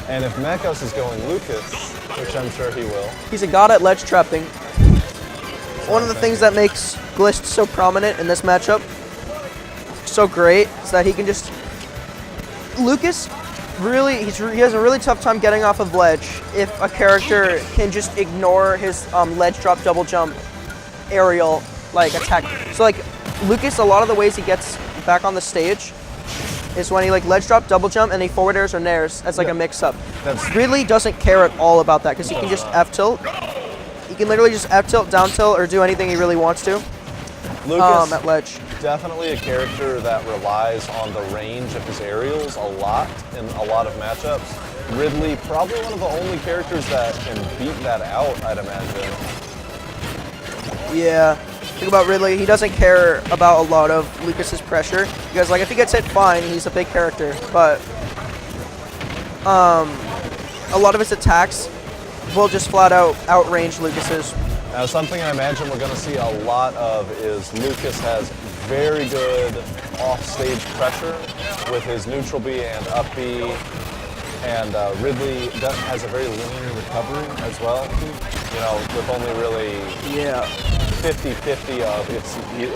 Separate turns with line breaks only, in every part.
And if Mekos is going Lucas, which I'm sure he will.
He's a god at ledge trapping. One of the things that makes Glist so prominent in this matchup, so great, is that he can just... Lucas, really, he has a really tough time getting off of ledge if a character can just ignore his ledge drop double jump aerial like attack. So like Lucas, a lot of the ways he gets back on the stage is when he like ledge drop double jump and he forward airs or nairs as like a mix up. Ridley doesn't care at all about that because he can just F tilt. He can literally just F tilt, down tilt, or do anything he really wants to.
Lucas,
at ledge.
Definitely a character that relies on the range of his aerials a lot in a lot of matchups. Ridley, probably one of the only characters that can beat that out, I'd imagine.
Yeah. Think about Ridley, he doesn't care about a lot of Lucas's pressure. Because like if he gets hit, fine, he's a big character. But a lot of his attacks will just flat out outrange Lucas's.
Now something I imagine we're going to see a lot of is Lucas has very good off-stage pressure with his neutral B and up B. And Ridley has a very linear recovery as well. You know, with only really 50-50 of if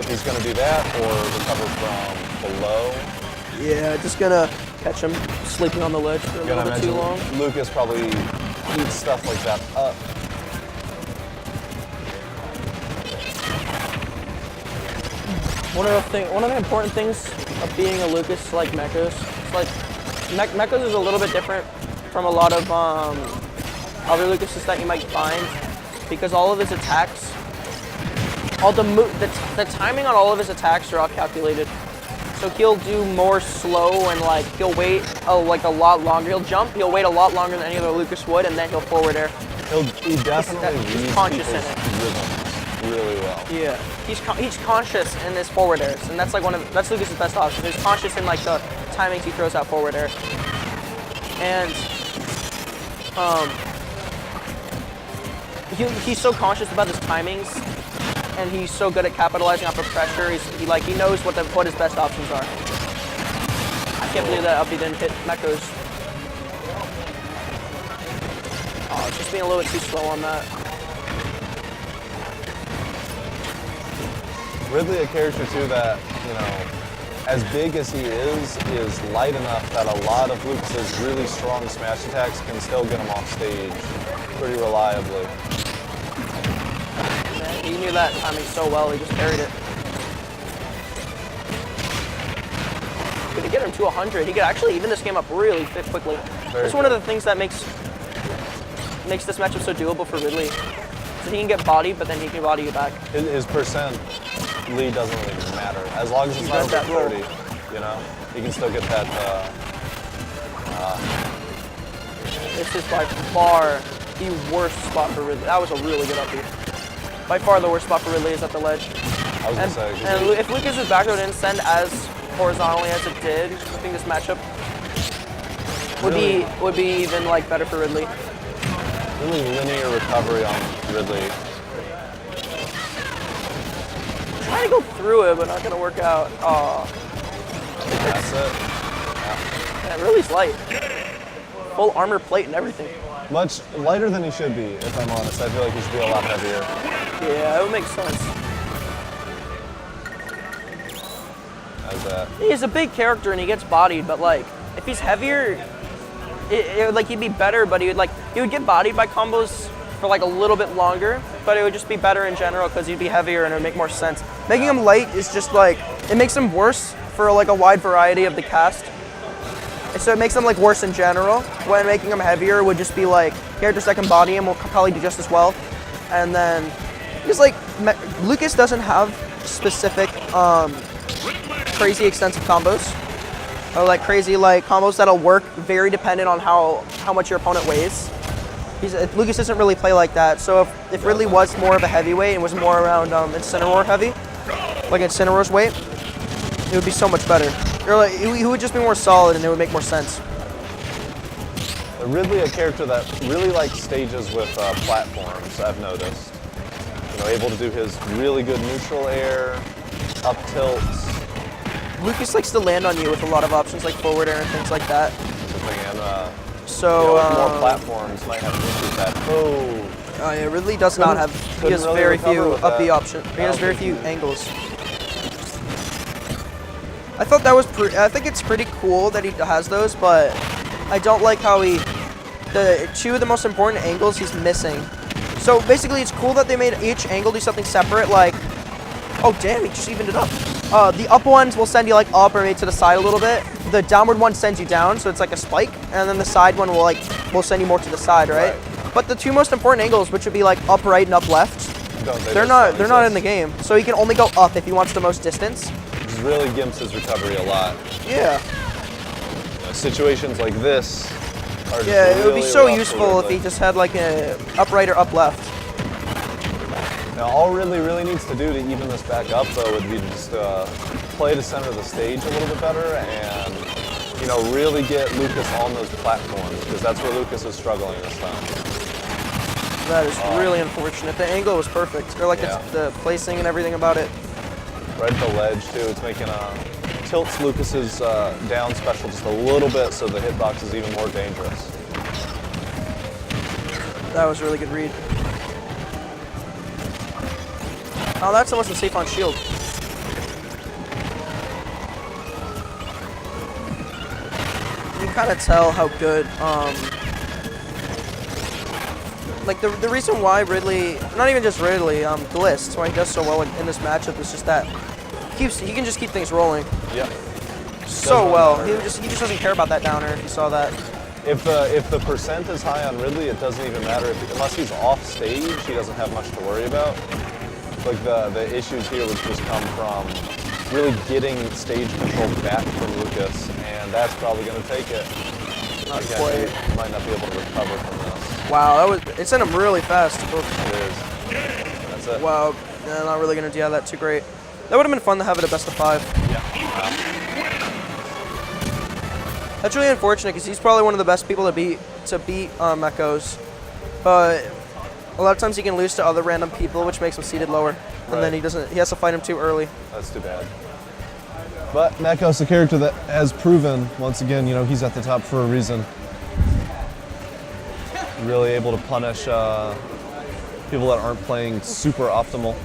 he's going to do that or recover from below.
Yeah, just gonna catch him sleeping on the ledge for a little bit too long.
Lucas probably eats stuff like that up.
One of the important things of being a Lucas like Mekos, it's like Mekos is a little bit different from a lot of other Lucases that you might find because all of his attacks, the timing on all of his attacks are all calculated. So he'll do more slow and like he'll wait a lot longer. He'll jump. He'll wait a lot longer than any other Lucas would, and then he'll forward air.
He definitely reads
conscious in
people's rhythms really well.
Yeah, he's conscious in his forward airs, and that's like that's Lucas's best option. He's conscious in like the timings he throws out forward air, and he's so conscious about his timings, and he's so good at capitalizing off of pressure. He knows what his best options are. I can't believe that up B didn't hit Mekos. Oh, just being a little bit too slow on that.
Ridley, a character too that, you know, as big as he is light enough that a lot of Lucas's really strong smash attacks can still get him off stage pretty reliably.
Man, he knew that timing so well, he just parried it. Could he get him to 100? He could actually even this game up really quickly. That's one of the things that makes this matchup so doable for Ridley. So he can get bodied, but then he can body you back.
His percent lead doesn't really matter. As long as it's not over 30, you know, he can still get that.
This is by far the worst spot for Ridley. That was a really good up B. By far the worst spot for Ridley is at the ledge.
I was gonna say.
And if Lucas's back row didn't send as horizontally as it did, I think this matchup would be even like better for Ridley.
Really linear recovery on Ridley.
Trying to go through it, but not gonna work out. Oh.
That's it.
Yeah, Ridley's light. Full armor plate and everything.
Much lighter than he should be, if I'm honest. I feel like he should be a lot heavier.
Yeah, it would make sense.
How's that?
He's a big character and he gets bodied, but like, if he's heavier, like he'd be better, but he would get bodied by combos for like a little bit longer, but it would just be better in general because he'd be heavier and it would make more sense. Making him light is just like, it makes him worse for like a wide variety of the cast. And so it makes him like worse in general, when making him heavier would just be like, characters that can body him will probably do just as well. And then, because like, Lucas doesn't have specific crazy extensive combos. Or like crazy like combos that'll work very dependent on how much your opponent weighs. Lucas doesn't really play like that. So if Ridley was more of a heavyweight and was more around Incineroar heavy, like Incineroar's weight, it would be so much better. Or like he would just be more solid and it would make more sense.
Ridley, a character that really likes stages with platforms, I've noticed. You know, able to do his really good neutral air, up tilts.
Lucas likes to land on you with a lot of options like forward air and things like that. So
more platforms might have issues that. Oh,
yeah, Ridley does not have. He has
really
very
recover
few
with
up B
that.
options. He has very few angles. I thought that was. I think it's pretty cool that he has those, but I don't like how the two of the most important angles he's missing. So basically, it's cool that they made each angle do something separate. Like, oh damn, he just evened it up. The up ones will send you like up or maybe to the side a little bit. The downward one sends you down, so it's like a spike, and then the side one will send you more to the side, right? But the two most important angles, which would be like up right and up left, they're not in the game. So he can only go up if he wants the most distance.
Which really gimps his recovery a lot.
Yeah.
Situations like this are just
Yeah, it would be
really
so
rough for
useful if
Ridley.
he just had like a up right or up left.
Now, all Ridley really needs to do to even this back up, though, would be just play to center the stage a little bit better and, you know, really get Lucas on those platforms, because that's where Lucas is struggling this time.
That is really unfortunate. The angle was perfect, or like
Yeah.
the placing and everything about it.
Right at the ledge, too. It's making tilts Lucas's down special just a little bit, so the hitbox is even more dangerous.
That was a really good read. Oh, that's almost a safe on shield. You can kind of tell how good, like the reason why Ridley, not even just Ridley, Glist, why he does so well in this matchup is just that he can just keep things rolling
Yeah.
so well. He just doesn't care about that downer. If you saw that.
If the percent is high on Ridley, it doesn't even matter. Unless he's off stage, he doesn't have much to worry about. Like the issues here would just come from really getting stage control back from Lucas, and that's probably going to take it.
Not
Again,
quite.
he might not be able to recover from this.
Wow, it sent him really fast.
It is. That's it.
Wow, yeah, not really gonna do that too great. That would have been fun to have it a best of 5.
Yeah.
That's really unfortunate because he's probably one of the best people to beat Mekos, but a lot of times he can lose to other random people, which makes him seated lower, and then he has to fight him too early.
That's too bad. But Mekos, a character that has proven, once again, you know, he's at the top for a reason. Really able to punish people that aren't playing super optimal.